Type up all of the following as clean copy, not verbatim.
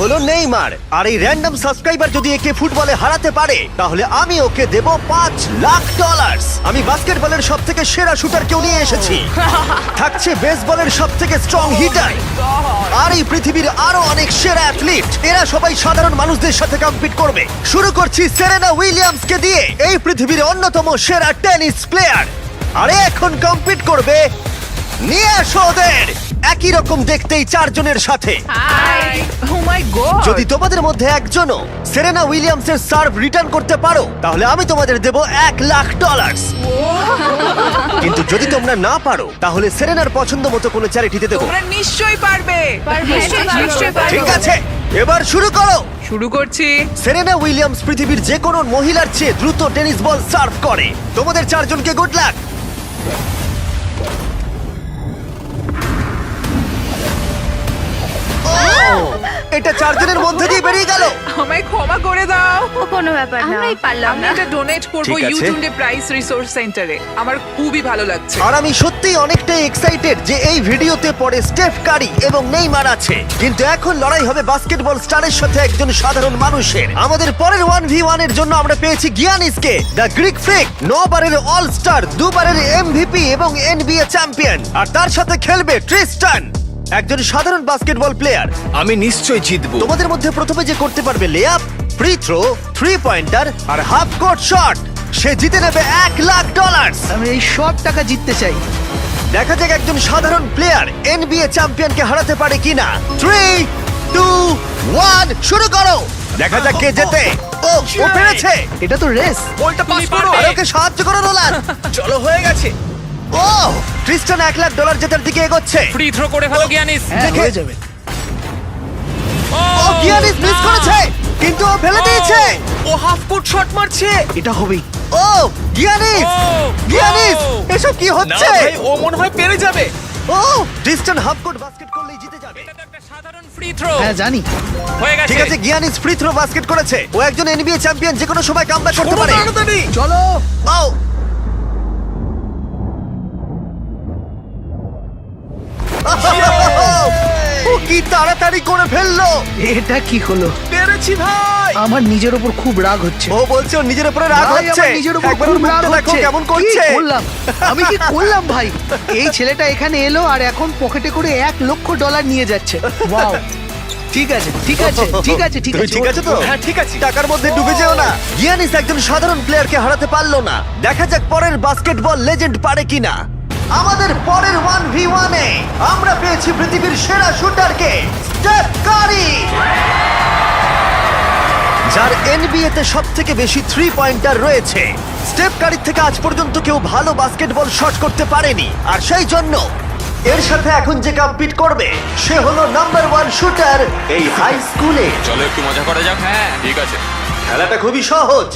হলো নেইমার, আর এই random subscriber যদি একে ফুটবলে হারাতে পারে তাহলে আমি ওকে দেব $5,00,000। আমি বাস্কেটবলের সব থেকে সেরা শুটারকেও নিয়ে এসেছি, থাকছে বেসবলের সব থেকে স্ট্রং হিটার, আর এই পৃথিবীর আরো অনেক সেরা অ্যাথলিট। এরা সবাই সাধারণ মানুষদের সাথে কম্পিট করবে। শুরু করছি সেরেনা উইলিয়ামসকে দিয়ে, এই পৃথিবীর অন্যতম সেরা টেনিস প্লেয়ার। আরে এখন কম্পিট করবে, নিয়ে আসো ওদের। একই রকম দেখতেই চারজনের সাথে। হাই ও মাই গড যদি তোমাদের মধ্যে একজনও সেরেনা উইলিয়ামসের সার্ভ রিটার্ন করতে পারো তাহলে আমি তোমাদের দেব $1,00,000। কিন্তু যদি তোমরা না পারো তাহলে সেরেনার পছন্দ মতো কোনো চ্যারিটিতে দেবো। তোমরা নিশ্চয়ই পারবে নিশ্চয়ই পারবে ঠিক আছে, এবার শুরু করো। শুরু করছি সেরেনা উইলিয়ামস পৃথিবীর যে কোনো মহিলার চেয়ে দ্রুত টেনিস বল সার্ভ করে। তোমাদের চারজনকে গুড লাক। এটা চারজনের মধ্যে দিয়ে বেরিয়ে গেল। আমায় ক্ষমা করে দাও কোনো ব্যাপার না, আমরাই পারলাম আমি না। এটা ডোনেট করব ঠিক আছে। ইউটুন্ডে প্রাইস রিসোর্স সেন্টারে। আমার খুবই ভালো লাগছে। আর আমি সত্যিই অনেকটাই এক্সাইটেড যে এই ভিডিওতে পরে স্টেফ কারি এবং নেইমার আছে, কিন্তু এখন লড়াই হবে বাস্কেটবল স্টারের সাথে একজন সাধারণ মানুষের। আমাদের পরের 1v1 এর জন্য আমরা পেয়েছি গিয়ানিসকে, দ্য গ্রিক ফ্রিক, 9 বারের অল স্টার, 2 বারের এমভিপি এবং এনবিএ চ্যাম্পিয়ন। আর তার সাথে খেলবে ট্রিস্টান, একজন সাধারণ বাস্কেটবল প্লেয়ার। আমি নিশ্চয় জিতবো। তোমাদের মধ্যে প্রথমে যে করতে পারবে লেআপ, ফ্রি থ্রো, 3 পয়েন্টার আর হাফ কোর্ট শট, সে জিতে নেবে $1,00,000। আমি এই সব টাকা জিততে চাই। দেখা যাক একজন সাধারণ প্লেয়ার এনবিএ চ্যাম্পিয়নকে হারাতে পারে কিনা। 3, 2, 1 শুরু করো। দেখা যাক কে জেতে। ও পেরেছে। এটা তো রেস। বলটা পাস করো। আর ওকে সাহায্য করো নোলান। চলো, হয়ে গেছে। ও ক্রিস্টান $1,00,000 জেতার দিকে এগোচ্ছে। ফ্রি থ্রো করে ফেলো গিয়ানিস। হ্যাঁ, দেখে- হয়ে যাবে। ও গিয়ানিস মিস করেছে, কিন্তু ও ফেলে দিয়েছে। ও হাফ কোর্ট শট মারছে। এটা হবেই। ও গিয়ানিস, গিয়ানিস এসব কি না হচ্ছে? ভাই, ও মনে হয় পেরে যাবে। ও ক্রিস্টান হাফ কোর্ট বাস্কেট করলেই জিতে যাবে। এটা তো একটা সাধারণ ফ্রি থ্রো। হ্যাঁ জানি। হয়ে গেছে। ঠিক আছে, গিয়ানিস ফ্রি থ্রো বাস্কেট করেছে। ও একজন এনবিএ চ্যাম্পিয়ন, যে কোনো সময় কামব্যাক করতে পারে। তাড়াতাড়ি। চলো। ও ও কি তাড়াতাড়ি করে ফেললো। এটা কি হলো? পেরেছি ভাই। আমার নিজের উপর খুব রাগ হচ্ছে। ও বলছে ওর নিজের উপরে রাগ ভাই, হচ্ছে। আমার নিজের উপর একবার খুব ওর রাগ মুখটা দেখো হচ্ছে। কেমন করছে। কি করলাম? আমি কি করলাম ভাই? এই ছেলেটা এখানে এলো আর এখন পকেটে করে $1,00,000 নিয়ে যাচ্ছে। ওয়াও। ঠিক আছে, ঠিক আছে, ঠিক আছে, ঠিক তুমি আছে। ঠিক আছে তো? হ্যাঁ, ঠিক আছে। টাকার মধ্যে ডুবে যেও না। গিয়ানিস একজন সাধারণ প্লেয়ারকে হারাতে পারলো না। দেখা যাক পরের বাস্কেটবল লেজেন্ড পারে কিনা। আমাদের পরের 1v1 এ আমরা পেয়েছি পৃথিবীর সেরা শুটারকে, স্টেফ কারি, যার এনবিএ তে সবথেকে বেশি 3 পয়েন্টার রয়েছে। স্টেফ কারির থেকে আজ পর্যন্ত কেউ ভালো বাস্কেটবল শট করতে পারেনি, আর সেই জন্য এর সাথে এখন যে কম্পিট করবে সে হলো নাম্বার 1 শুটার এই হাই স্কুলে। চলো একটু মজা করা যাক। হ্যাঁ ঠিক আছে। খেলাটা খুবই সহজ।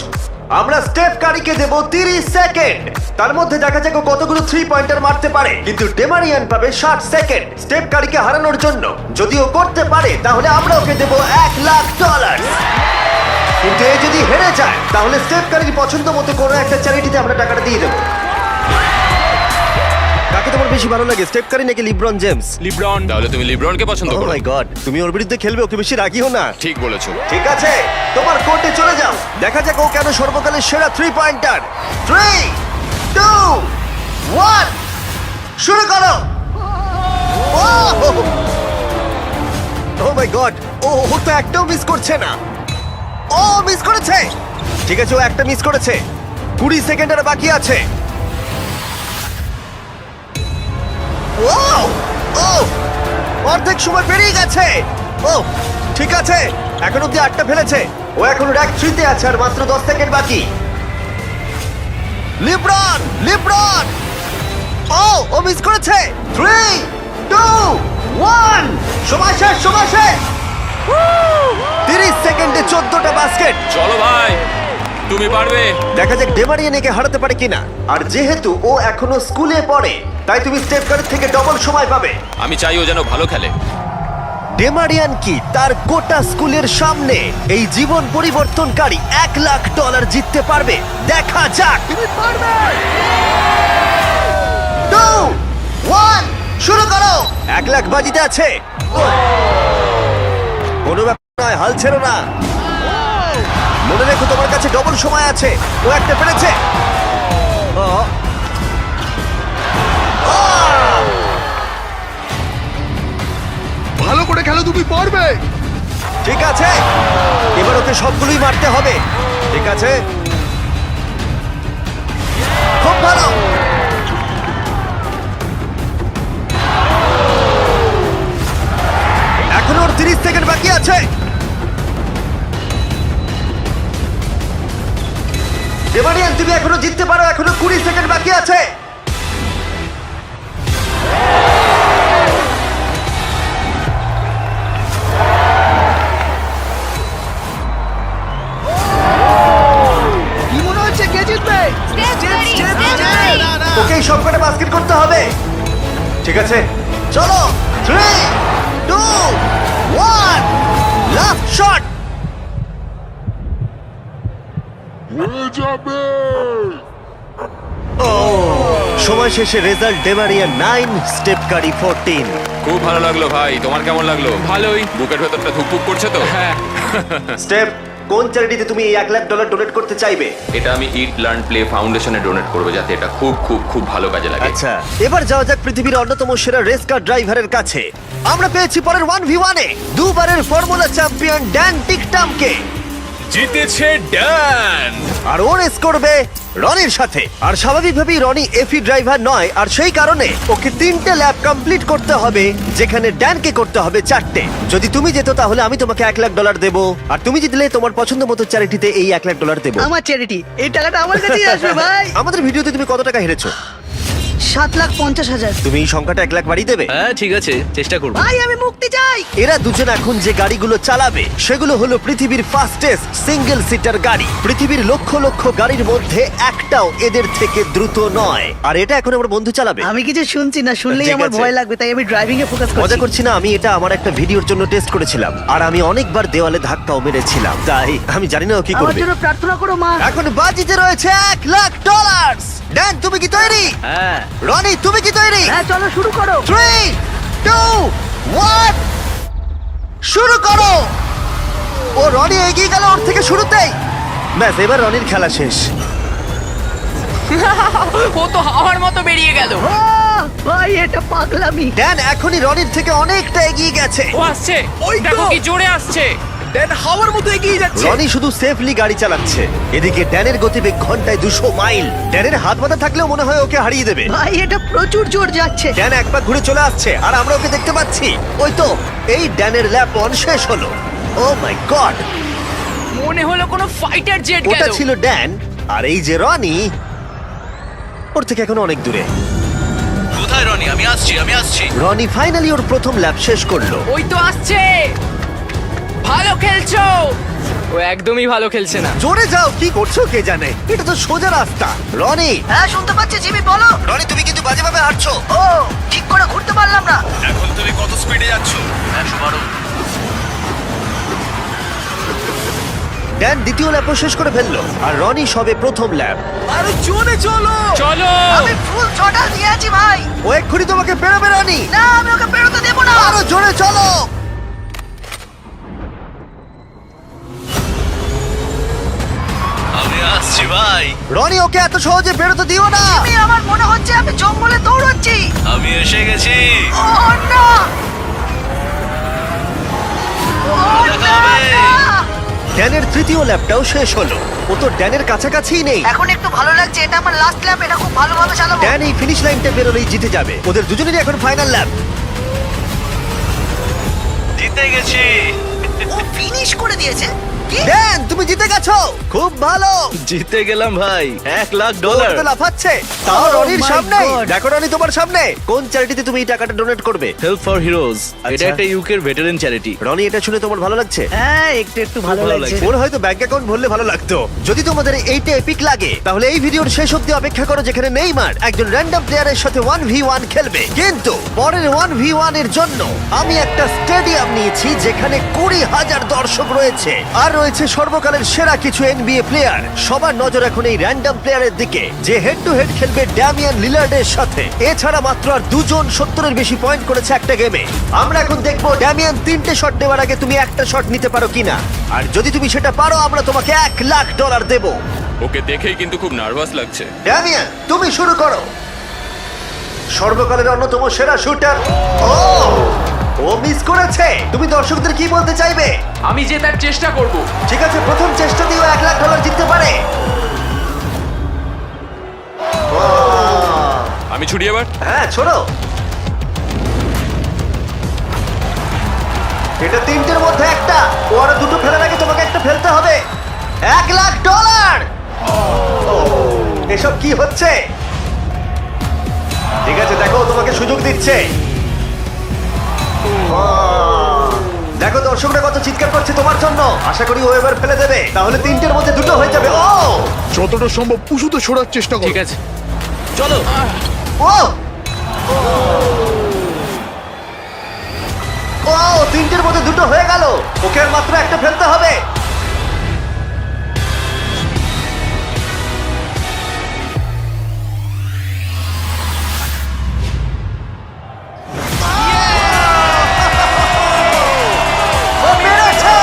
আমরা স্টেফ কারিকে দেব 30 সেকেন্ড। তার মধ্যে দেখা যাক ও কতগুলো 3 পয়েন্টার মারতে পারে। কিন্তু ডেমারিয়ান পাবে 60 সেকেন্ড স্টেফ কারিকে হারানোর জন্য। যদি ও করতে পারে তাহলে আমরা ওকে দেব $1,00,000। কিন্তু এ যদি হেরে যায় তাহলে স্টেফ কারির পছন্দ মতো কোনো একটা চ্যারিটিতে আমরা টাকাটা দিয়ে দেবো। কাকে তোমার বেশি ভালো লাগে, স্টেফ কারি নাকি লিব্রন জেমস? লিব্রন। তাহলে তুমি লিব্রনকে পছন্দ ও করো। মাই গড, তুমি ওর বিরুদ্ধে খেলবে, ওকে বেশি রাগিও না। ঠিক বলেছো। ঠিক আছে, তোমার কোর্টে চলে যাও। দেখা যাক ও কেন সর্বকালের সেরা 3 পয়েন্টার। 3, 2, 1 শুরু করো। ও মাই গড, ও তো একটাও মিস করছে না। ও মিস করেছে। ঠিক আছে, ও একটা মিস করেছে। 20 সেকেন্ড আর বাকি আছে। ও ও অর্ধেক সময় পেরিয়ে গেছে। ও ঠিক আছে, এখন অব্দি 8টা ফেলেছে। ও এখন র্যাক 3 তে আছে আর মাত্র 10 সেকেন্ড বাকি। লিব্রন, লিব্রন, ও মিস করেছে। 3, 2, 1 সময় শেষ, সময় শেষ। 30 সেকেন্ডে 14টা বাস্কেট। চলো ভাই, তুমি পারবে। দেখা যাক ডেমারিয়ান একে হারাতে পারে কিনা। আর যেহেতু ও এখনো স্কুলে পড়ে তাই তুমি স্টেপ কারের থেকে ডবল সময় পাবে। আমি চাই ও যেন ভালো খেলে। ডেমারিয়ান কি তার গোটা স্কুলের সামনে এই জীবন পরিবর্তনকারী $1,00,000 জিততে পারবে? দেখা যাক। তুমি পারবে। 2, 1 শুরু করো। $1,00,000 বাজিতে আছে। কোনো ব্যাপার নয়, হাল ছেড়ো না। মনে রেখো তোমার কাছে ডবল সময় আছে। ও একটা পেরেছে। ও। ভালো করে খেলো, তুমি পারবে। ঠিক আছে, এবার ওকে সবগুলোই মারতে হবে। ঠিক আছে, খুব ভালো। এখনো ওর 30 সেকেন্ড বাকি আছে। ডেমারিয়ান, তুমি এখনো জিততে পারো, এখনো 20 সেকেন্ড বাকি আছে। কি মনে হচ্ছে কে জিতবে? ওকে সব কটা বাস্কেট করতে হবে। ঠিক আছে, চলো। 3, 2, 1, লাস্ট শট। সময় শেষে রেজাল্ট ডেমারিয়া 9, স্টেপ কারি 14। খুব ভালো লাগলো ভাই, তোমার কেমন লাগলো? ভালোই। বুকের ভেতরটা ধুকপুক করছে তো? হ্যাঁ। স্টেপ, কোন চ্যারিটিতে তুমি এই $1 লাখ ডোনেট করতে চাইবে? এটা আমি ইট লার্ন প্লে ফাউন্ডেশনে ডোনেট করবো, যাতে এটা খুব খুব খুব ভালো কাজে লাগে। আচ্ছা, এবার যাওয়া যাক পৃথিবীর অন্যতম সেরা রেস কার ড্রাইভারের কাছে। আমরা পেয়েছি পরের 1v1 এ দুবারের ফর্মুলা চ্যাম্পিয়ন ড্যান টিকটামকে। জিতেছে ড্যান। আর ও রেস করবে রনির সাথে। আর স্বাভাবিকভাবেই রনি এফি ড্রাইভার নয়, আর সেই কারণে ওকে 3টে ল্যাব কমপ্লিট করতে হবে, যেখানে ড্যানকে করতে হবে 4টে। যদি তুমি যেত তাহলে আমি তোমাকে $1 লাখ দেবো, আর তুমি জিতলে তোমার পছন্দ মতো চ্যারিটিতে এই $1 লাখ দেবো। আমার চ্যারিটি, এই টাকাটা আমার কাছেই আসবে ভাই। আমাদের ভিডিওতে তুমি কত টাকা হেরেছো? 7,50,000। তুমি এই সংখ্যাটা $1 লাখ বাড়িয়ে দেবে? হ্যাঁ ঠিক আছে, চেষ্টা করব। ভাই আমি মুক্তি চাই। এরা দুজন এখন যে গাড়িগুলো চালাবে সেগুলো হলো পৃথিবীর ফাস্টেস্ট সিঙ্গেল সিটার গাড়ি। পৃথিবীর লক্ষ লক্ষ গাড়ির মধ্যে একটাও এদের থেকে দ্রুত নয়। আর এটা এখন আমার বন্ধু চালাবে। আমি কিছু শুনছি না, শুনলেই ঠিক আমার আছে। ভয় লাগবে, তাই আমি ড্রাইভিং এ ফোকাস মজা করছি। করছি না, আমি এটা আমার একটা ভিডিওর জন্য টেস্ট করেছিলাম, আর আমি অনেকবার দেওয়ালে ধাক্কাও মেরেছিলাম, তাই আমি জানি না ও কি আমার করবে। জন্য প্রার্থনা করো মা। এখন বাজিতে রয়েছে $1 লাখ। ড্যান, তুমি কি তৈরি? হ্যাঁ। রনি, তুমি কি তৈরি? হ্যাঁ চলো শুরু করো। 3, 2, 1, শুরু করো। ও রনি এগিয়ে গেল ওর থেকে শুরুতেই। ব্যাস, এবার রনির খেলা শেষ। ও তো হাওয়ার মতো বেরিয়ে গেল। ভাই এটা পাগলামি। ড্যান এখনই রনির থেকে অনেকটা এগিয়ে গেছে। ও আসছে, ওই তো। দেখো কি জোরে আসছে। ড্যান হাওয়ার মতো এগিয়ে যাচ্ছে। রনি শুধু সেফলি গাড়ি চালাচ্ছে, এদিকে ড্যানের গতিবেগ ঘন্টায় 200 মাইল। ড্যানের হাত বাঁধা থাকলেও মনে হয় ওকে হারিয়ে দেবে। ভাই এটা প্রচুর জোর যাচ্ছে। ড্যান এক পা ঘুরে চলে আসছে, আর আমরা ওকে দেখতে পাচ্ছি। ওই তো, এই ড্যানের ল্যাপ 1 শেষ হলো। ও মাই গড, মনে হলো কোনো ফাইটার জেট ওটা গেল। ছিল ড্যান, আর এই যে রনি, ওর থেকে এখন অনেক দূরে। কোথায় রনি? আমি আসছি। রনি ফাইনালি ওর প্রথম ল্যাপ শেষ করলো। ওই তো আসছে। ভালো খেলছো। ও একদমই ভালো খেলছে না। জোরে যাও, কি করছো কে জানে, এটা তো সোজা রাস্তা। রনি, হ্যাঁ শুনতে পাচ্ছি জিমি, বলো। রনি তুমি কিন্তু বাজেভাবে হাঁটছো। ও ঠিক করে ঘুরতে পারলাম না। এখন তুমি কত স্পিডে যাচ্ছ? 112। ড্যান দ্বিতীয় ল্যাপও শেষ করে ফেললো, আর রনি সবে প্রথম ল্যাপ। আরে জোরে চলো। চলো। আমি ফুল থ্রটল দিয়ে আছি ভাই। ও এক্ষুনি তোমাকে পেরোবে রনি। না আমি ওকে পেরোতে দেবো না। আরো জোরে চলো। আমি আসছি ভাই। রনি ওকে এত সহজে বেরোতে দিও না। আমি আমার মনে হচ্ছে আমি জঙ্গলে দৌড়চ্ছি। আমি এসে গেছি। ও না। ও দেখা না, হবে। না। ড্যানের তৃতীয় ল্যাপটাও শেষ হলো। ও তো ড্যানের কাছাকাছিই নেই। এখন একটু ভালো লাগছে, এটা আমার লাস্ট ল্যাপ, এটা খুব ভালোভাবে চালাবো। ড্যান এই ফিনিশ লাইনটা বেরোলেই জিতে যাবে। ওদের দুজনেরই এখন ফাইনাল ল্যাপ। জিতে গেছি। ও ফিনিশ করে দিয়েছে। কি? ড্যান তুমি জিতে গেছো, খুব ভালো। জিতে গেলাম ভাই, $1 লাখ। ওরা তো লাফাচ্ছে, তাও Oh রনির my সামনে। God! দেখো রনি তোমার সামনে। কোন চ্যারিটিতে তুমি এই টাকাটা ডোনেট করবে? Help for heroes. আচ্ছা। এটা একটা ইউকের ভেটারেন চ্যারিটি। রনি, এটা শুনে তোমার ভালো লাগছে? হ্যাঁ একটু একটু ভালো ভালো লাগছে। লাগছে। ওর হয়তো ব্যাংক অ্যাকাউন্ট ভরলে ভালো লাগতো। যদি তোমাদের এইটা এপিক লাগে তাহলে এই ভিডিওর শেষ অবধি অপেক্ষা করো, যেখানে নেইমার একজন র্যান্ডম প্লেয়ারের সাথে 1v1 খেলবে। কিন্তু পরের 1v1 এর জন্য আমি একটা স্টেডিয়াম নিয়েছি যেখানে 20,000 দর্শক রয়েছে, আর রয়েছে সর্বকালের সেরা কিছু এনবিএ প্লেয়ার। সবার নজর এখন এই র্যান্ডম প্লেয়ারের দিকে যে হেড টু হেড খেলবে ড্যামিয়ান লিলার্ডের সাথে। এছাড়া মাত্র আর দুজন 70-এর বেশি পয়েন্ট করেছে একটা গেমে। আমরা এখন দেখবো ড্যামিয়ান 3টে শট নেওয়ার আগে তুমি একটা শট নিতে পারো কিনা, আর যদি তুমি সেটা পারো আমরা তোমাকে $1,00,000 দেবো। ওকে দেখেই কিন্তু খুব নার্ভাস লাগছে। ড্যামিয়ান তুমি শুরু করো। সর্বকালের অন্যতম সেরা শুটার। ও মিস করেছে। তুমি দর্শকদের কি বলতে চাইবে? আমি জেতার চেষ্টা করব। ঠিক আছে, প্রথম চেষ্টাতেই ও $1,00,000 জিততে পারে। আমি ছুটি এবার। হ্যাঁ ছোড়ো। এটা 3টের মধ্যে একটা। ও আরো দুটো ফেলার আগে তোমাকে একটা ফেলতে হবে। $1,00,000। এসব কি হচ্ছে? ঠিক আছে, দেখো ও তোমাকে সুযোগ দিচ্ছে। দেখো দর্শকরা কত চিৎকার করছে তোমার জন্য। আশা করি ও এবার ফেলে দেবে, তাহলে 3টের মধ্যে দুটো হয়ে যাবে। ও যতটা সম্ভব উঁচুতে সরার চেষ্টা করো। ঠিক আছে, চলো। ও ও 3টের মধ্যে দুটো হয়ে গেল। ওকে আর মাত্র একটা ফেলতে হবে। ও পেরেছে!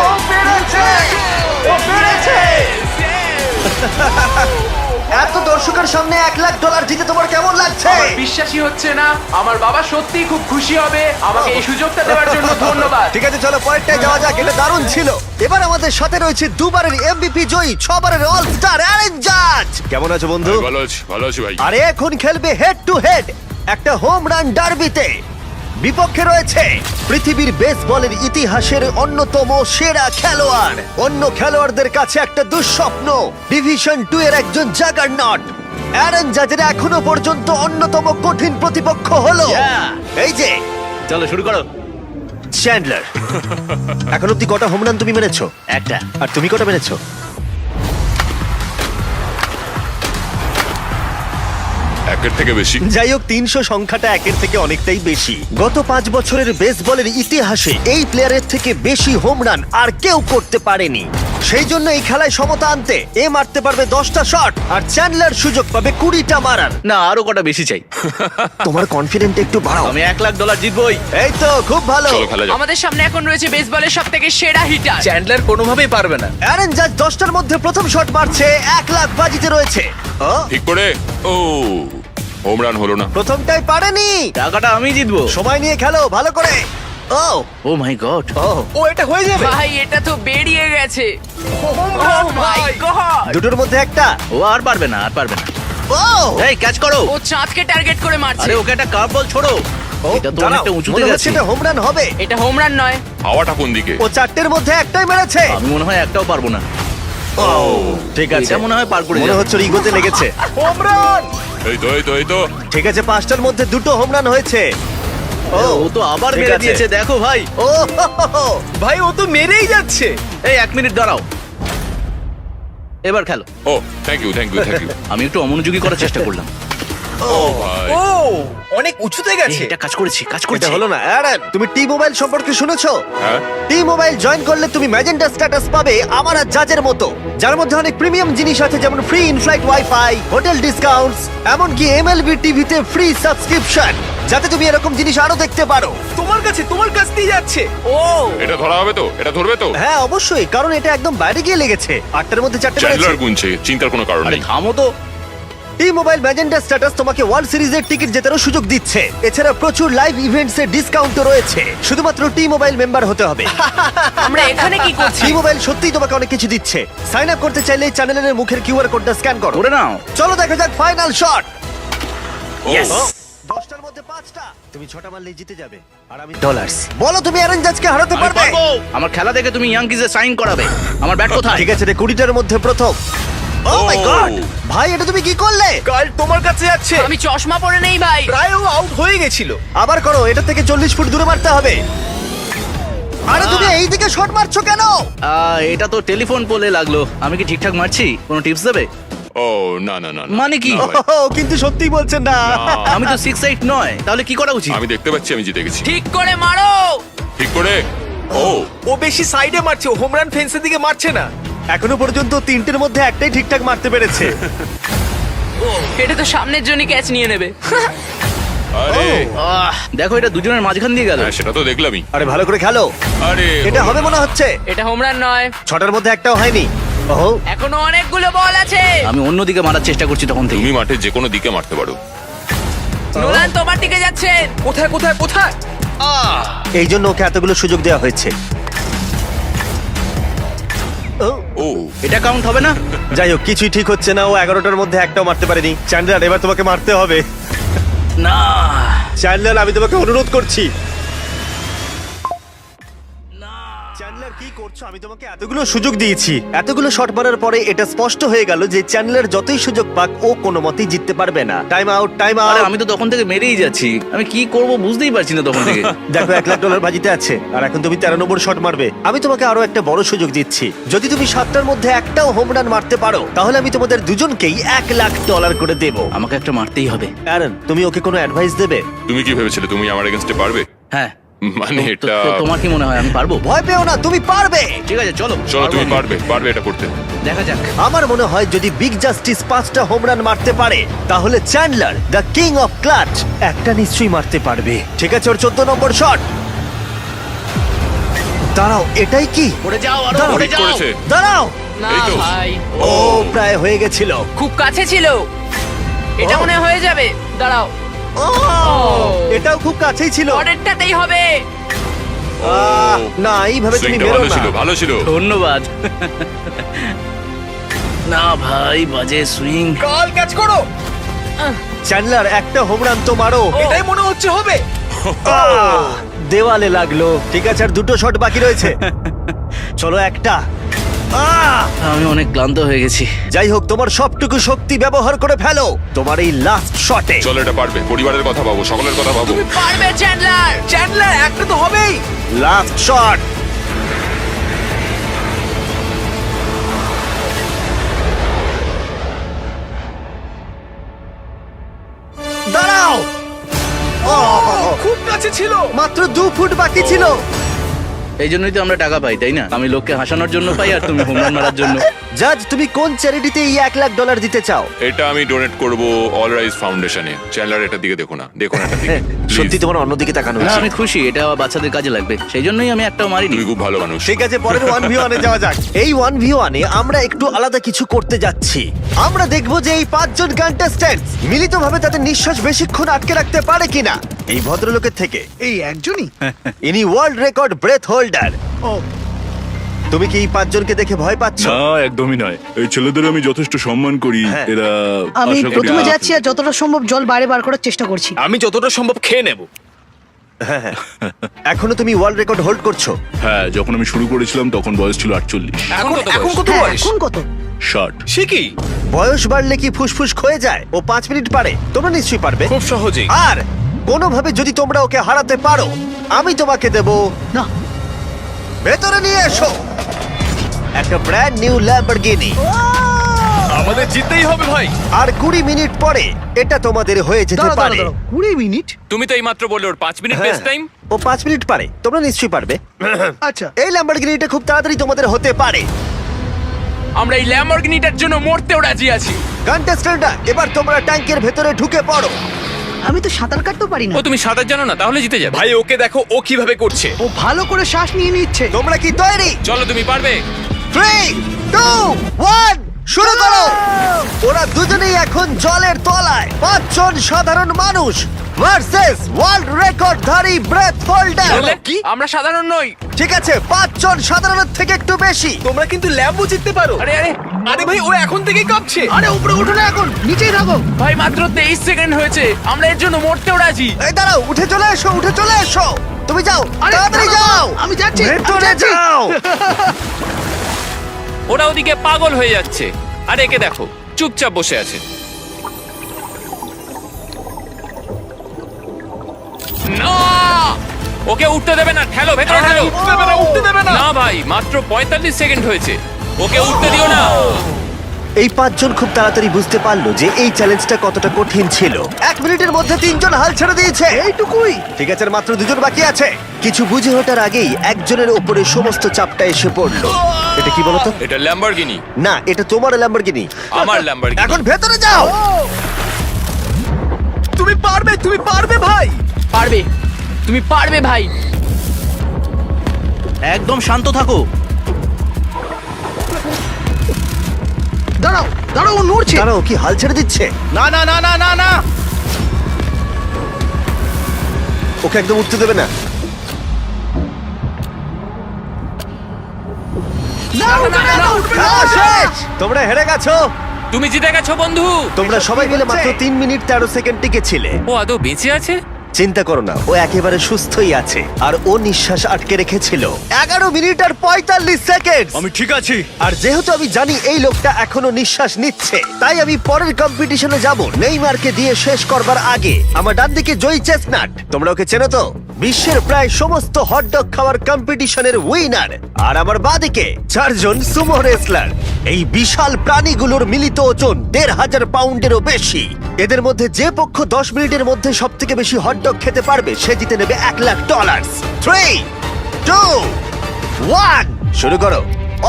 ও পেরেছে! ও পেরেছে! এত দর্শকের সামনে $1,00,000 জিতে তোমার কেমন লাগছে? বিশ্বাসই হচ্ছে না। আমার বাবা সত্যিই খুব খুশি হবে। আমাকে এই সুযোগটা দেওয়ার জন্য ধন্যবাদ। ঠিক আছে, চলো পরেরটায় যাওয়া যাক। এটা দারুণ ছিল। এবার আমাদের সাথে রয়েছে দুবারের এমভিপি জয়ী, 6বারের অল স্টার অ্যারেন জাজ। কেমন আছো বন্ধু? ভালো আছি ভাই। আরে এখন খেলবে হেড টু হেড একটা হোম রান ডার্বিতে। বিপক্ষে রয়েছে পৃথিবীর বেসবলের ইতিহাসের অন্যতম সেরা খেলোয়াড়। অন্য খেলোয়াড়দের কাছে একটা দুঃস্বপ্ন, ডিভিশন 2 এর একজন জাগারনট। অ্যারেন জাজের এখনো পর্যন্ত অন্যতম কঠিন প্রতিপক্ষ হলো এই যে চলো শুরু করো। চ্যান্ডলার। এখন অব্দি কটা হোম রান তুমি মেরেছো? একটা। আর তুমি কটা মেরেছো? একের থেকে বেশি। যাই হোক, 300 সংখ্যাটা একের থেকে অনেকটাই বেশি। গত 5 বছরের বেসবলের ইতিহাসে এই প্লেয়ারের থেকে বেশি হোম রান আর কেউ করতে পারেনি। সেই জন্য এই খেলায় সমতা আনতে এ মারতে পারবে 10টা শট, আর চ্যান্ডলার সুযোগ পাবে 20টা মারার। না, আরো কটা বেশি চাই। তোমার কনফিডেন্ট একটু বাড়াও। আমি $1,00,000 জিতবই। এই তো খুব ভালো। চলো খেলা যাক। আমাদের সামনে এখন রয়েছে বেসবলের সবথেকে সেরা হিটার। চ্যান্ডলার কোনোভাবেই পারবে না। অ্যারেন জাজ 10টার মধ্যে প্রথম শট মারছে। $1,00,000 বাজিতে রয়েছে। ও ঠিক করে। ও হোম রান হলো না। প্রথমটাই পারেনি। টাকাটা আমি জিতবো। সময় নিয়ে খেলো ভালো করে। ও ও মাই গড। ও এটা হয়ে যাবে। ভাই এটা তো বেরিয়ে গেছে। Oh my God! দুটোর মধ্যে একটা। ও আর পারবে না, আর পারবে না। ও এই ক্যাচ করো। ও চাঁদকে টার্গেট করে মারছে। আরে ওকে একটা কার্ভ বল ছোড়ো। এটা তো দাঁড়াও, অনেকটা উঁচুতে মনে হচ্ছে গেছে। এটা হোম রান হবে। এটা হোম রান নয়। হাওয়াটা কোন দিকে? ও 4টের মধ্যে একটাই মেরেছে। আমি মনে হয় একটাও পারবো না। ও ঠিক আছে, এটা মনে হয় পার করে মনে যাবে। হচ্ছে ওর ইগোতে লেগেছে। Home run. এই তো ঠিক আছে, 5টার মধ্যে দুটো হোম রান হয়েছে। ও তো আবার ঠিক মেরে আছে। দিয়েছে, দেখো ভাই। ও হো, হো, হো। ভাই ও তো মেরেই যাচ্ছে। এই 1 মিনিট দাঁড়াও, এবার খেলো। ও থ্যাংক ইউ। আমি একটু অমনোযোগী করার চেষ্টা করলাম। ও ভাই। অনেক উঁচুতে গেছে। এটা কাজ করেছে, কাজ এটা করেছে। হলো না। অ্যারন, তুমি টি মোবাইল সম্পর্কে শুনেছো? হ্যাঁ। টি মোবাইল জয়েন করলে তুমি ম্যাজেন্টা স্ট্যাটাস পাবে আমার আর জাজের মতো, যার মধ্যে অনেক প্রিমিয়াম জিনিস আছে, যেমন free inflight wifi, hotel discounts, এমনকি এমএলবি টিভিতে ফ্রি সাবস্ক্রিপশন, যাতে তুমি এরকম জিনিস আরো দেখতে পারো। তোমার কাছ দিয়ে যাচ্ছে। ও এটা ধরা হবে তো? এটা ধরবে তো? হ্যাঁ অবশ্যই, কারণ এটা একদম বাইরে গিয়ে লেগেছে। 8টার মধ্যে 4টে মেরেছে। চ্যান্ডলার গুনছে, চিন্তার কোনো কারণ আরে নেই। থামো তো। টি মোবাইল ম্যাজেন্টা স্ট্যাটাস তোমাকে ওয়ার্ল্ড সিরিজের টিকিট জেতারও সুযোগ দিচ্ছে। এছাড়া প্রচুর লাইভ ইভেন্টস এর ডিসকাউন্টও রয়েছে। শুধুমাত্র টি মোবাইল মেম্বার হতে হবে। আমরা এখানে কি করছি? টি মোবাইল সত্যিই তোমাকে অনেক কিছু দিচ্ছে। সাইন আপ করতে চাইলে এই চ্যানেলের মুখের কিউআর কোডটা স্ক্যান করো। করে নাও। চলো দেখা যাক ফাইনাল শট। Yes! 10টার মধ্যে 5টা। তুমি 6টা মারলেই জিতে যাবে। আর আমি $1,00,000। বলো তুমি অ্যারেন জাজকে হারাতে আমি পারবে? পারবো। আমার খেলা দেখে তুমি ইয়াংকিজে সাইন করাবে। আমার ব্যাট কোথায়? ঠিক আছে রে, 20টার মধ্যে প্রথম। ও মাই গড, ভাই এটা তুমি কি করলে? কাল তোমার কাছে যাচ্ছে। আমি চশমা পরে নেই ভাই। প্রায় ও আউট হয়ে গেছিল। আবার করো, এটা থেকে 40 ফুট দূরে মারতে হবে। আরে তুমি এই দিকে শট মারছো কেন? এটা তো টেলিফোন পোলে লাগলো। আমি কি ঠিকঠাক মারছি? কোনো টিপস দেবে? ও না না না না। মানে কি? না ভাই, ও, কিন্তু সত্যি বলছেন না। আমি তো 6-8 নয়, তাহলে কি করা উচিত? আমি দেখতে পাচ্ছি আমি জিতে গেছি। ঠিক করে মারো। ঠিক করে। ও ও বেশি সাইডে মারছে, ও হোম রান ফেন্সের দিকে মারছে না। এখনো পর্যন্ত তিনটের মধ্যে একটাই ঠিকঠাক মারতে পেরেছে। এটা তো সামনের জন্য ক্যাচ নিয়ে নেবে। আরে দেখো এটা দুজনের মাঝখান দিয়ে গেল। হ্যাঁ, সেটা তো দেখলামই। আরে ভালো করে খেলো, আরে এটা হবে মনে হচ্ছে। এটা হোম রান নয়, ছটার মধ্যে একটাও হয়নি। ওহো, এখনো অনেকগুলো বল আছে। আমি অন্যদিকে মারার চেষ্টা করছি তখন থেকে। তুমি মাঠে যে কোনো দিকে মারতে পারো। নোলান তোমার দিকে যাচ্ছেন। কোথায় কোথায় কোথায়? এই জন্য ওকে এতগুলো সুযোগ দেওয়া হয়েছে। ও, ও এটা কাউন্ট হবে না? যাই হোক, কিছুই ঠিক হচ্ছে না। ও 11টার মধ্যে একটাও মারতে পারেনি। চ্যান্ডলার, এবার তোমাকে মারতে হবে। না। চ্যান্ডলার, আমি তোমাকে অনুরোধ করছি। চ্যান্ডলার, কি করছো? আমি তোমাকে এতগুলো সুযোগ দিয়েছি। এতগুলো শট মারার পরে এটা স্পষ্ট হয়ে গেল যে চ্যান্ডলার যতই সুযোগ পাক ও কোনো মতেই জিততে পারবে না। টাইম আউট, টাইম আরে আউট। আমি তো তখন থেকে মেরেই যাচ্ছি, আমি কি করব বুঝতেই পারছি না তখন থেকে। দেখো, $1,00,000 বাজিতে আছে আর এখন তুমি 13 নম্বর শট মারবে। আমি তোমাকে আরো একটা বড় সুযোগ দিচ্ছি। যদি তুমি 7টার মধ্যে একটাও হোম রান মারতে পারো তাহলে আমি তোমাদের দুজনকেই $1,00,000 করে দেবো। আমাকে একটা মারতেই হবে। অ্যারন, তুমি ওকে কোনো অ্যাডভাইস দেবে? তুমি কি ভেবেছিলে তুমি আমার এগেইনস্টে পারবে? হ্যাঁ। মানে এটা তোমার কি মনে হয় আমি পারবো? ভয় পেও না, তুমি পারবে। ঠিক আছে চলো। চলো তুমি পারবো আমি। পারবে এটা করতে। দেখা যাক। আমার মনে হয় যদি বিগ জাস্টিস 5টা হোম রান মারতে পারে তাহলে Chandler, the king of clutch, একটা নিশ্চয়ই মারতে পারবে। ঠিক আছে, ওর 14 নম্বর শট। দাঁড়াও, এটাই কি? পড়ে যাও আরো দাঁড়াও, পড়ে ঠিক যাও। করেছে। দাঁড়াও। না এই তো। ভাই, ও প্রায় হয়ে গেছিল। খুব কাছে ছিল। এটা ও। মনে হয় হয়ে যাবে। দাঁড়াও, ও, এটাও খুব কাছেই ছিল। পরেরটাতেই হবে। না, এইভাবে তুমি সুইংটা বেরো ভালো না। ছিল, ভালো ছিল। ধন্যবাদ। না ভাই, বাজে সুইং। কাল ক্যাচ করো। চ্যান্ডলার, একটা হোম রান তো মারো। এটাই মনে হচ্ছে হবে। আহ, দেওয়ালে লাগলো। ঠিক আছে, আর দুটো শট বাকি রয়েছে। চলো একটা। আমি অনেক ক্লান্ত হয়ে গেছি। যাই হোক, তোমার সবটুকু শক্তি ব্যবহার করে ফেলো তোমার এই লাস্ট শটে। চলো এটা পারবে। পরিবারের কথা ভাবো, সকলের কথা ভাবো। তুমি পারবে চ্যান্ডলার। চ্যান্ডলার, একটা তো হবেই। Last shot. দাঁড়াও। খুব কাছে ছিল। মাত্র 2 ফুট বাকি ছিল। এই জন্যই তো আমরা টাকা পাই, তাই না? আমি লোককে হাসানোর জন্য পাই আর তুমি হোম রান মারার জন্য। জাজ, তুমি কোন চ্যারিটিতে এই $1,00,000 দিতে চাও? এটা আমি ডোনেট করব অল রাইজ ফাউন্ডেশনে। চ্যানেলার এটার দিকে দেখো না, দেখো না এটার দিকে। সত্যি Please, তোমার অন্যদিকে তাকানো না উচিত। আমি খুশি, এটা বাচ্চাদের কাজে লাগবে, সেই জন্যই আমি একটাও মারিনি। তুমি খুব ভালো মানুষ। ঠিক আছে, পরের 1v1 এ যাওয়া যাক। এই 1v1 এ আমরা একটু আলাদা কিছু করতে যাচ্ছি। আমরা দেখব যে এই 5 জন কন্টেস্ট্যান্টস মিলিতভাবে তাদের নিঃশ্বাস বেশিক্ষণ আটকে রাখতে পারে কিনা। এই ভদ্রলোকের থেকে এই একজনই। ইনি ওয়ার্ল্ড রেকর্ড ব্রেথ হোল্ডার। ও, তুমি কি এই 5 জনকে দেখে ভয় পাচ্ছ? না, একদমই নয়। এই ছেলেদের আমি যথেষ্ট সম্মান করি। হ্যাঁ। এরা আমি আশা করি প্রথমে যাচ্ছি আর যতটা সম্ভব জল বাইরে বার করার চেষ্টা করছি। আমি যতটা সম্ভব খেয়ে নেব। এখনো তুমি ওয়ার্ল্ড রেকর্ড হোল্ড করছো? হ্যাঁ, যখন আমি শুরু করেছিলাম তখন বয়স ছিল 48। এখন কত হ্যাঁ, এখন কত? 60। সে কি? বয়স বাড়লে কি ফুসফুস ক্ষয়ে যায়? ও 5 মিনিট পারে, তোমরা নিশ্চয়ই পারবে। খুব সহজেই। আর কোনোভাবে যদি তোমরা ওকে হারাতে পারো আমি তোমাকে দেব। না, ভেতরে নিয়ে এসো একটা ব্র্যান্ড নিউ ল্যাম্বরগিনি। আমাদের জিততেই হবে ভাই। আর 20 মিনিট পরে এটা তোমাদের হয়ে যেতে দাঁড়াও, পারে। দাঁড়াও, 20 মিনিট। তুমি তো এইমাত্র বললে ওর 5 মিনিট হ্যাঁ, বেস্ট টাইম। ও 5 মিনিট পারে, তোমরা নিশ্চয়ই পারবে। আচ্ছা, এই ল্যাম্বরগিনিটা খুব তাড়াতাড়ি তোমাদের হতে পারে। আমরা এই ল্যাম্বরগিনিটার জন্য মরতেও রাজি আছি। কন্টেস্ট্যান্টরা, এবার তোমরা ট্যাঙ্কের ভেতরে ঢুকে পড়ো। আমি তো সাঁতার কাটতেও পারি না। ও তুমি সাঁতার জানো না, তাহলে জিতে যাবে। ভাই ওকে দেখো ও কিভাবে করছে। ও ভালো করে শ্বাস নিয়ে নিচ্ছে। তোমরা কি তৈরি? চলো তুমি পারবে। 3, 2, 1 শুরু করো। ওরা দুজনেই এখন জলের তলায়। 5 জন সাধারণ মানুষ ভার্সেস ওয়ার্ল্ড রেকর্ডধারী ব্রেথ হোল্ডার। বললে কি আমরা সাধারণ নই? ঠিক আছে, 5 জন সাধারণের থেকে একটু বেশি। তোমরা কিন্তু ল্যাম্বও জিততে পারো। আরে আরে আরে ভাই ও এখন থেকেই কাঁপছে। আরে উপরে উঠো না, এখন নিচেই থাকো। ভাই মাত্র 23 সেকেন্ড হয়েছে, আমরা এর জন্য মরতেও রাজি। এই দাঁড়াও, উঠে চলে এসো, উঠে চলে এসো। তুমি যাও, আরে, তাড়াতাড়ি দাঁড়াও, যাও। আমি যাচ্ছি, আমি ভেতরে যাচ্ছি। যাও। ওরা ওদিকে পাগল হয়ে যাচ্ছে, আর একে দেখো চুপচাপ বসে আছে। না, ওকে উঠতে দেবে না, ঠেলো ভেতরে ঠেলো। উঠতে দেবে না, উঠতে দেবে না। না ভাই, মাত্র 45 সেকেন্ড হয়েছে, ওকে উঠতে দিও না। এই পাঁচজন খুব তাড়াতাড়ি বুঝতে পারলো যে এই চ্যালেঞ্জটা কতটা কঠিন ছিল। 1 মিনিটের মধ্যে 3 জন হাল ছেড়ে দিয়েছে। এইটুকুই। ঠিক আছে, আর মাত্র 2 জন বাকি আছে। কিছু বুঝে ওঠার আগেই একজনের উপরে সমস্ত চাপটা এসে পড়লো। এটা কি বলতো? এটা ল্যাম্বরগিনি। না, এটা তোমার ল্যাম্বরগিনি। আমার ল্যাম্বরগিনি। এখন ভেতরে যাও। তুমি পারবে ভাই। পারবে, তুমি পারবে ভাই। একদম শান্ত থাকো। দাঁড়াও দাঁড়াও, ও নড়ছে। দাঁড়াও, কি হাল ছেড়ে দিচ্ছে? না না না না না না ওকে একদম উঠতে দেবে না। খেলা শেষ। তোমরা হেরে গেছো। তুমি জিতে গেছো বন্ধু। তোমরা সবাই মিলে মাত্র 3 মিনিট 13 সেকেন্ড টিকেছিলে। ও আদৌ বেঁচে আছে? চিন্তা করো না, ও একেবারে সুস্থই আছে। আর ও নিঃশ্বাস আটকে রেখেছিল 11 মিনিট আর 45 সেকেন্ড। আমি ঠিক আছি। আর যেহেতু আমি জানি এই লোকটা এখনো নিঃশ্বাস নিচ্ছে, তাই আমি পরের কম্পিটিশনে যাব নেইমারকে দিয়ে শেষ করবার আগে। আমার ডান দিকে জয়ী চেস্টনাট, তোমরা ওকে চেনো তো? বিশ্বের প্রায় সমস্ত হটডগ খাওয়ার কম্পিটিশনের উইনার। আর আমার বাঁদিকে 4 জন সুমো রেসলার। এই বিশাল প্রাণীগুলোর মিলিত ওজন 1,500 পাউন্ডেরও বেশি। এদের মধ্যে যে পক্ষ 10 মিনিটের মধ্যে সব থেকে বেশি হটডগ খেতে পারবে সে জিতে নেবে $1,00,000। 3, 2, 1, শুরু করো।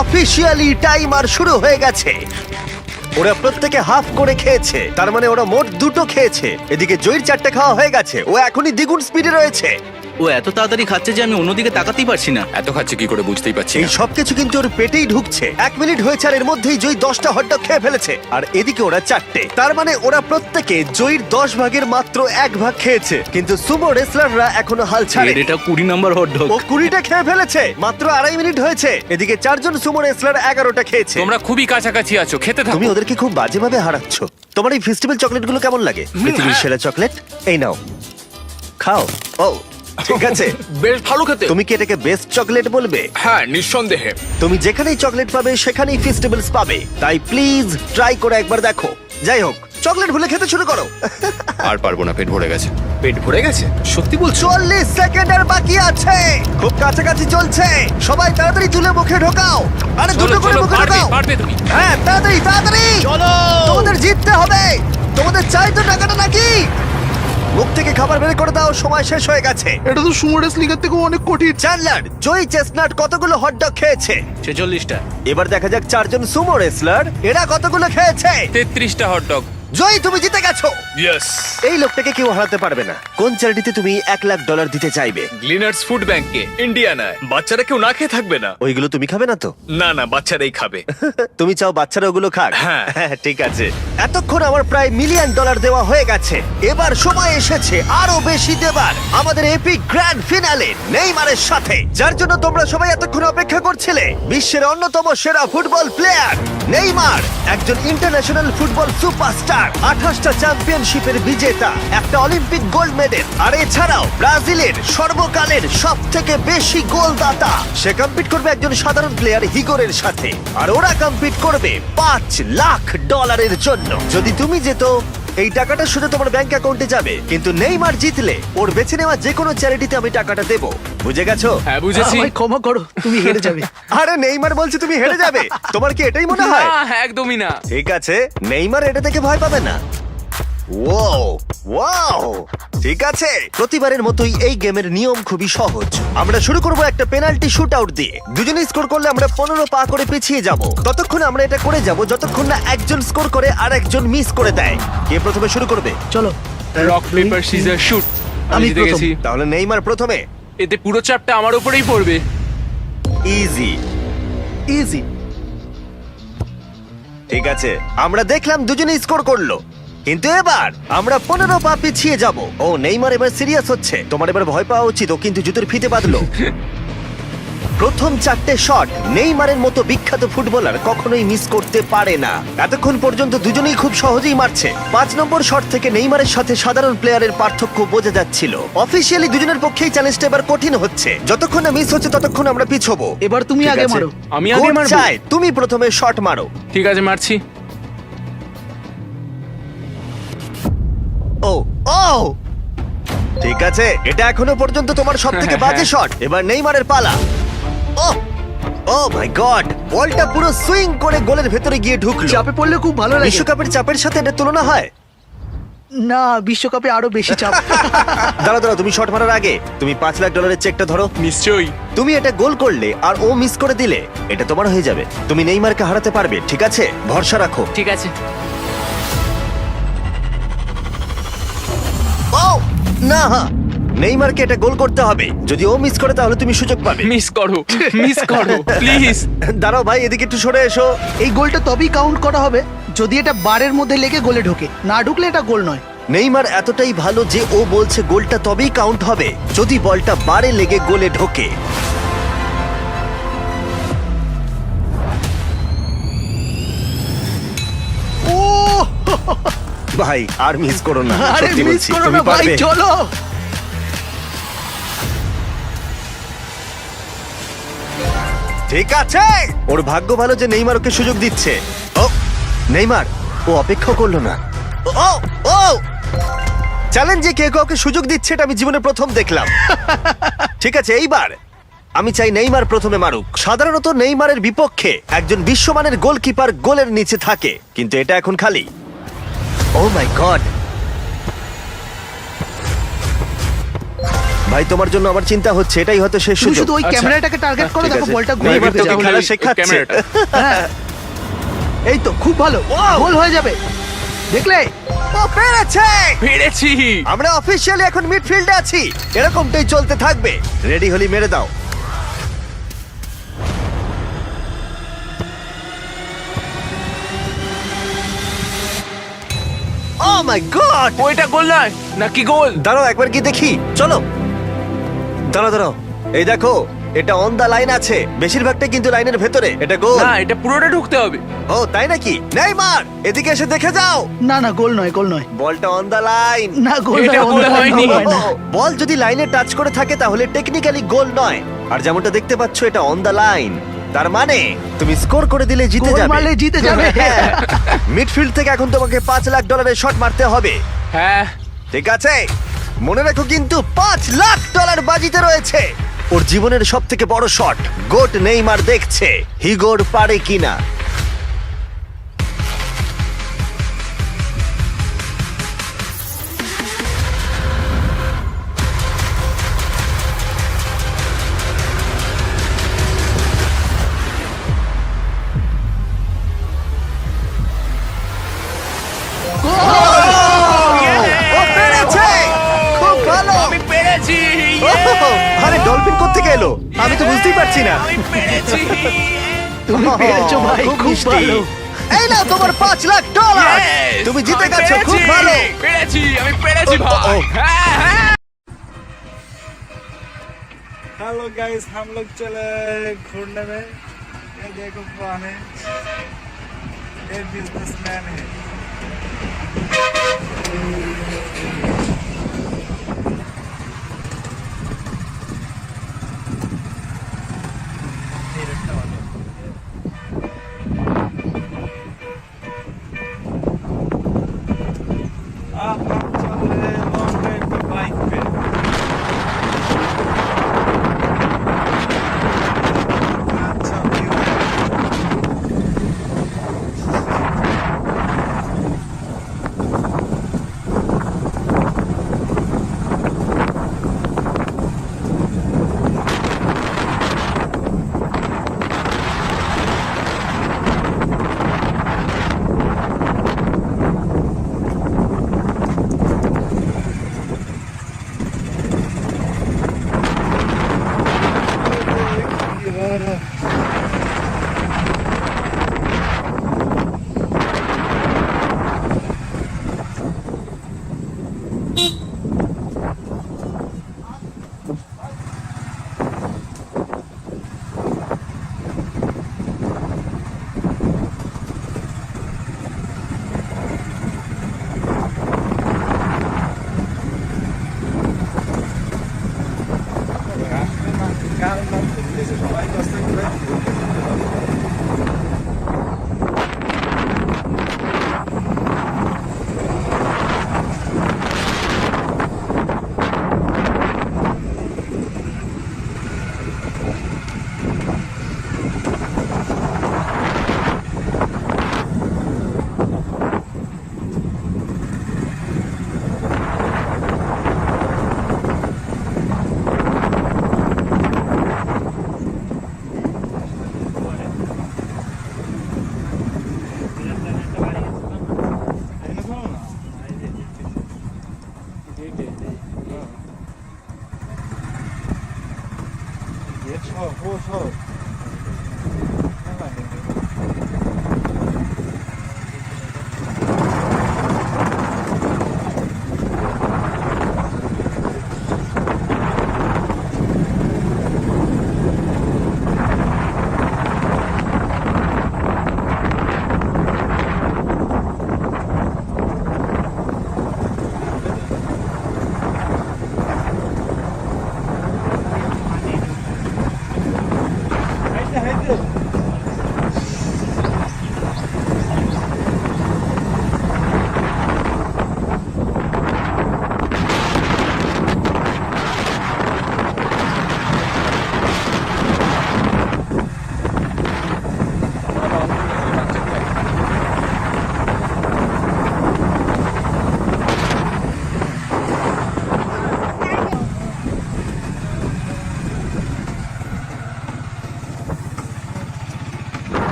অফিসিয়ালি টাইমার শুরু হয়ে গেছে। ওরা প্রত্যেকে হাফ করে খেয়েছে, তার মানে ওরা মোট 2টো খেয়েছে। এদিকে জয়ীর 4টে খাওয়া হয়ে গেছে, ও এখনই দ্বিগুণ স্পিডে রয়েছে। ও এত তাড়াতাড়ি খাচ্ছে যে আমি অন্যদিকে তাকাতেই পারছি না। এত খাচ্ছে কি করে বুঝতেই পারছি এই না। সবকিছু কিন্তু ওর পেটেই ঢুকছে। 1 মিনিট হয়েছে আর এর মধ্যেই জয়ী 10টা হটডগ খেয়ে ফেলেছে, আর এদিকে ওরা 4টে। তার মানে ওরা প্রত্যেকে জয়ীর 10 ভাগের মাত্র 1 ভাগ খেয়েছে। কিন্তু সুমো রেসলাররা এখনো হাল ছাড়ে। এটা 20 নাম্বার হটডগ। ও 20টা খেয়ে ফেলেছে, মাত্র 2.5 মিনিট হয়েছে। এদিকে 4 জন সুমো রেসলার 11টা খেয়েছে। তোমরা খুবই কাছাকাছি আছো, খেতে থাকো। তুমি ওদেরকে খুব বাজেভাবে হারাচ্ছ। তোমার এই ফেস্টিভ্যাল চকলেটগুলো কেমন লাগে? পৃথিবীর সেরা চকলেট। এই নাও, খাও। ও ঠিক আছে, বেশ ভালো খেতে। তুমি কি এটাকে বেস্ট চকলেট বলবে? হ্যাঁ, নিঃসন্দেহে। তুমি যেখানেই চকলেট পাবে সেখানেই ফেস্টিভ্যালস পাবে, তাই প্লিজ ট্রাই করে একবার দেখো। যাই হোক, চকলেট ভুলে খেতে শুরু করো। আর পারবো না, পেট ভরে গেছে। পেট ভরে গেছে? সত্যি বলছো? 40 সেকেন্ড আর বাকি আছে। খুব কাছাকাছি চলছে। সবাই তাড়াতাড়ি তুলে মুখে ঢোকাও। আরে চলো দুটো করে চলো, মুখে পারবে ঢোকাও। পারবে তুমি। হ্যাঁ, তাড়াতাড়ি তাড়াতাড়ি চলো। তোমাদের জিততে হবে। তোমাদের চাই তো টাকাটা নাকি? মুখ থেকে খাবার বের করে দাও, সময় শেষ হয়ে গেছে। এটা তো সুমো রেসলিং এর থেকেও অনেক কঠিন। চ্যান্ডলার, জয়ী চেস্টনাট কতগুলো হটডগ খেয়েছে? 46টা। এবার দেখা যাক 4 জন সুমো রেসলার এরা কতগুলো খেয়েছে। 33টা হটডগ। জয়ী, তুমি জিতে গেছো। ইয়েস। এই লোকটাকে কেউ হারাতে পারবে না। কোন চ্যারিটিতে তুমি $1,00,000 দিতে চাইবে? গ্লিনার্স ফুড ব্যাংকে, ইন্ডিয়ানায়। বাচ্চারা কেউ না খেয়ে থাকবে না। ওইগুলো তুমি খাবে না তো? না না, বাচ্চারাই খাবে। তুমি চাও বাচ্চারা ওগুলো খাক? হ্যাঁ। ঠিক আছে। এতক্ষণ আমার প্রায় $1 মিলিয়ন দেওয়া হয়ে গেছে। এবার সময় এসেছে আরো বেশি দেবার। আমাদের এপিক গ্র্যান্ড ফিনালে নেইমারের সাথে, যার জন্য তোমরা সবাই এতক্ষণ অপেক্ষা করছিলে। বিশ্বের অন্যতম সেরা ফুটবল প্লেয়ার নেইমার, একজন ইন্টারন্যাশনাল ফুটবল সুপারস্টার, 28টা চ্যাম্পিয়নশিপের বিজেতা, একটা অলিম্পিক গোল্ড মেডেল, আর এছাড়াও ব্রাজিলের সর্বকালের সবথেকে বেশি গোলদাতা। সে কম্পিট করবে একজন সাধারণ প্লেয়ার হিগোরের সাথে, আর ওরা কম্পিট করবে $5,00,000 জন্য। যদি তুমি যেত, এই টাকাটা শুধু তোমার ব্যাংক অ্যাকাউন্টে যাবে, কিন্তু নেইমার জিতলে ওর বেছে নেওয়া যে কোনো চ্যারিটিতে আমি টাকাটা দেবো। বুঝে গেছো? হ্যাঁ বুঝেছি। আমায় ক্ষমা করো, তুমি হেরে যাবে। আরে নেইমার বলছে তুমি হেরে যাবে। তোমার কি এটাই মনে হয়? না, একদমই না। ঠিক আছে, নেইমার এটা থেকে ভয় পাবে না। ওয়াও ওয়াও, ঠিক আছে। প্রতিবারের মতোই এই গেমের নিয়ম খুবই সহজ। আমরা শুরু করব একটা পেনাল্টি শুট আউট দিয়ে। দুজনেই স্কোর করলে আমরা 15 পা করে পিছিয়ে যাব। ততক্ষণ আমরা এটা করে যাব যতক্ষণ না একজন স্কোর করে আর একজন মিস করে দেয়। কে প্রথমে শুরু করবে? চলো। Rock paper scissor shoot. আমি আমি জিতে প্রথম। গেছি। তাহলে নেইমার প্রথমে। এতে পুরো চাপটা আমার উপরেই পড়বে। ইজি। ইজি। ঠিক আছে, আমরা দেখলাম দুজনেই স্কোর করলো, কিন্তু এবার আমরা 15 পা পিছিয়ে যাব। ও নেইমার এবার সিরিয়াস হচ্ছে। তোমার এবার ভয় পাওয়া উচিত, ও কিন্তু জুতোর ফিতে বাঁধলো। প্রথম 4টে শট নেইমারের মতো বিখ্যাত ফুটবলার কখনোই মিস করতে পারে না। এতক্ষণ পর্যন্ত দুজনেই খুব সহজেই মারছে। 5 নম্বর শট থেকে নেইমারের সাথে সাধারণ প্লেয়ারের পার্থক্য বোঝা যাচ্ছিল। অফিসিয়ালি দুজনের পক্ষেই চ্যালেঞ্জটা এবার কঠিন হচ্ছে। যতক্ষণ না মিস হচ্ছে ততক্ষণ আমরা পিছবো। এবার তুমি ঠিক আগে আছে? মারো। আমি আগে কোচ মারবো? চায় তুমি প্রথমে শট মারো। ঠিক আছে, মারছি। ও ও, ঠিক আছে, এটা এখনো পর্যন্ত তোমার সবথেকে বাজে শট। এবার নেইমারের পালা। ও ও মাই গড, বলটা পুরো সুইং করে গোলের ভেতরে গিয়ে ঢুকলো। চাপে পড়লে খুব ভালো লাগে। বিশ্বকাপের চাপের সাথে এটা তুলনা হয়? না, বিশ্বকাপে আরো বেশি চাপ। দাঁড়াও, তুমি শট মারার আগে তুমি $5 লাখ চেকটা ধরো। নিশ্চয়ই। তুমি এটা গোল করলে আর ও মিস করে দিলে এটা তোমার হয়ে যাবে। তুমি নেইমারকে হারাতে পারবে, ঠিক আছে? ভরসা রাখো। ঠিক আছে। ও না, নেইমারকে এটা গোল করতে হবে। যদি ও মিস করে তাহলে তুমি সুযোগ পাবে। মিস করো, মিস করো প্লিজ। দাঁড়াও ভাই, এদিকে একটু সরে এসো। এই গোলটা তবেই কাউন্ট করা হবে যদি এটা বারের মধ্যে লেগে গোলে ঢোকে। না ঢুকলে এটা গোল নয়। নেইমার এতটাই ভালো যে ও বলছে গোলটা তবেই কাউন্ট হবে যদি বলটা বারে লেগে গোলে ঢোকে। ও ভাই আর মিস করো না, আরে সত্যি মিস বলছি, করো তুমি না ভাই, পারবে। চলো। ঠিক আছে, ওর ভাগ্য ভালো যে নেইমার ওকে সুযোগ দিচ্ছে। ও নেইমার, ও অপেক্ষা করলো না। ও ও চ্যালেঞ্জে কে কাউকে সুযোগ দিচ্ছে এটা আমি জীবনে প্রথম দেখলাম। ঠিক আছে, এইবার আমি চাই নেইমার প্রথমে মারুক। সাধারণত নেইমারের বিপক্ষে একজন বিশ্বমানের গোলকিপার গোলের নিচে থাকে, কিন্তু এটা এখন খালি। ও মাই গড, ভাই তোমার জন্য আমার চিন্তা হচ্ছে, এটাই হয়তো শেষ তুমি সুযোগ। শুধু ওই আচ্ছা, ক্যামেরাটাকে টার্গেট করো, ঠিক দেখো আছে। বলটা নেইমার ঘুরে তোকে যাবে। খেলা ওই শেখাচ্ছে। ক্যামেরাটা। হ্যাঁ। এই তো খুব ভালো, গোল হয়ে যাবে, দেখলে? ও পেরেছে! পেরেছি। আমরা অফিসিয়ালি এখন মিডফিল্ডে আছি। এরকমটাই চলতে থাকবে। রেডি হলি মেরে দাও। ও মাই গড! ওইটা গোল নয় নাকি গোল? দাঁড়াও একবার কি দেখি, চলো। দাঁড়াও, এই দেখো, এটা অন দা লাইন আছে। বেশিরভাগটা কিন্তু লাইনের ভেতরে। এটা গোল। না, এটা পুরোটা ঢুকতে হবে। ও তাই নাকি? নেইমার, এদিকে এসে দেখে যাও। না না, গোল নয়, গোল নয়। বলটা অন দা লাইন। না, গোল এটা নয়, গোল গোল হয়নি। হয় না। বল যদি লাইনে টাচ করে থাকে তাহলে টেকনিক্যালি গোল নয়। আর যেমনটা দেখতে পাচ্ছ এটা অন দা লাইন, তার মানে তুমি স্কোর করে দিলে জিতে গোল যাবে। মারলে জিতে যাবে। মিডফিল্ড থেকে এখন তোমাকে $5 লাখ শট মারতে হবে। হ্যাঁ। ঠিক আছে, মনে রাখো কিন্তু $5 লাখ বাজিতে রয়েছে। ওর জীবনের সব থেকে বড় শট গোট নেইমার দেখছে হিগোর পারে কিনা। ও পেরেছে! খুব ভালো! আমি পেরেছি। আরে ডলফিন কোত্থেকে এলো? আমি তো বুঝতেই পারছি না। আমি পেরেছি। তুমি পেরেছো ভাই, খুব মিষ্টি। ভালো। এই নাও তোমার $5 লাখ। Yes! তুমি জিতে আমি গেছো, খুব পেরেছি। ভালো। পেরেছি, আমি পেরেছি ও, ভাই। ও। হ্যাঁ, হ্যাঁ। हेलो गाइस, हम लोग चले घूमने में। ये देखो कौन है, ये बिजनेसमैन है। आप चल रहे लॉन्ग ड्राइव पे बाइक पे। अच्छा व्यू है।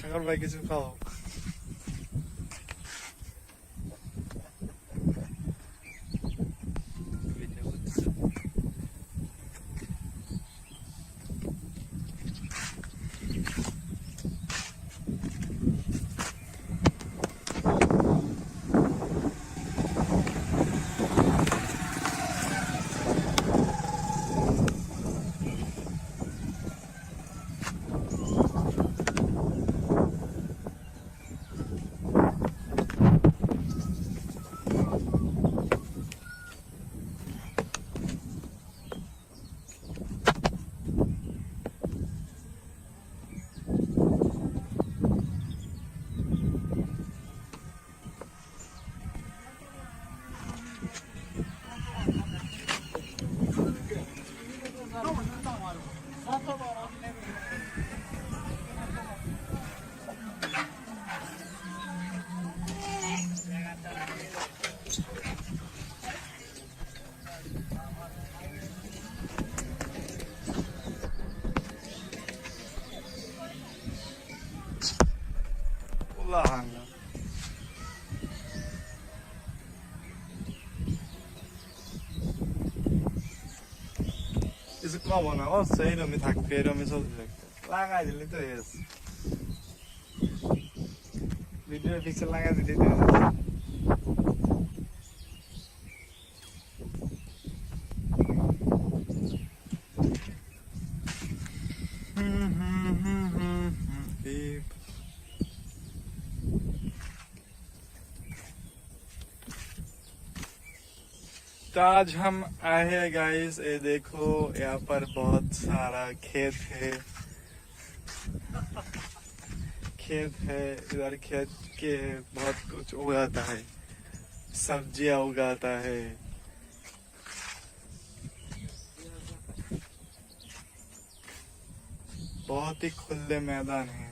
সাগর ভাই কিছু খাও। কিছু কমো না, অবশ্যই এরমই থাকবে, এরমই চলতে থাকবে। লাগাই দিলে তো হয়ে গেছে। ভিডিও পিকচার লাগাই দিলে তো হয়ে যাচ্ছে। Beep. तो आज हम आए हैं गाइस, ये देखो यहाँ पर बहुत सारा खेत है। इधर खेत के बहुत कुछ उगाता है, सब्जियां उगाता है। बहुत ही खुले मैदान है।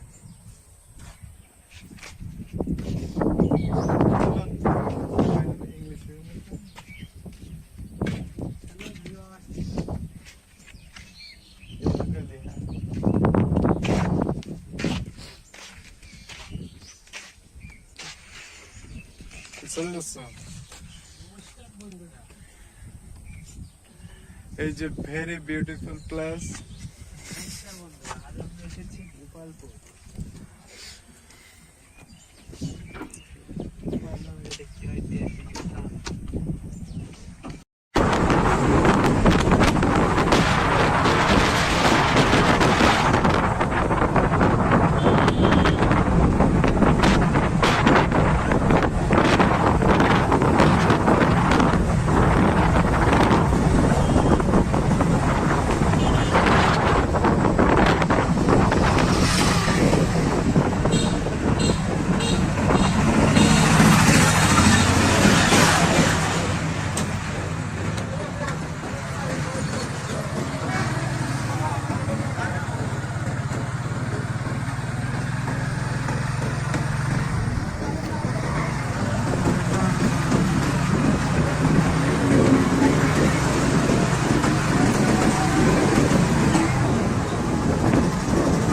It's a very beautiful place.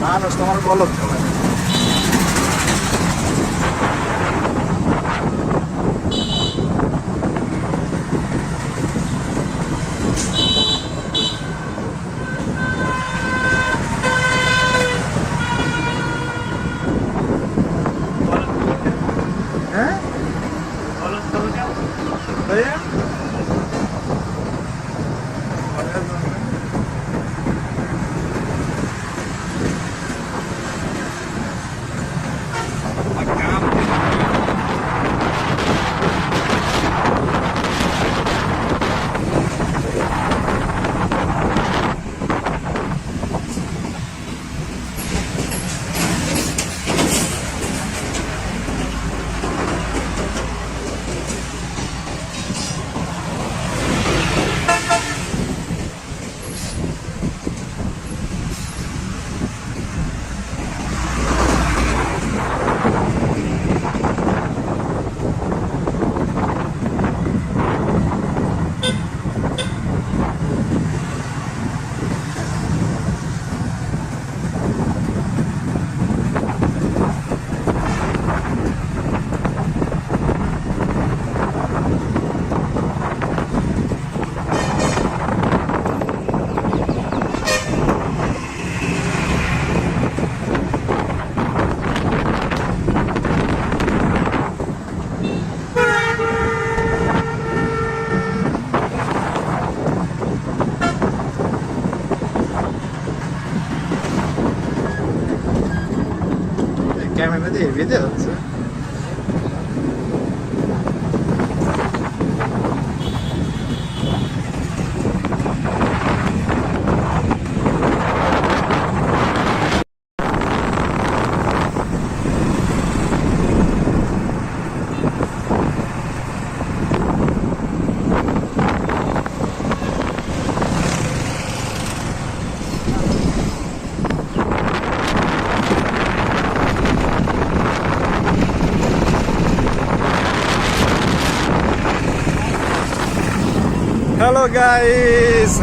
মানুষ তোমার বলো भैया ক্যামেরা দিয়ে ভিডিও হচ্ছে Hello guys!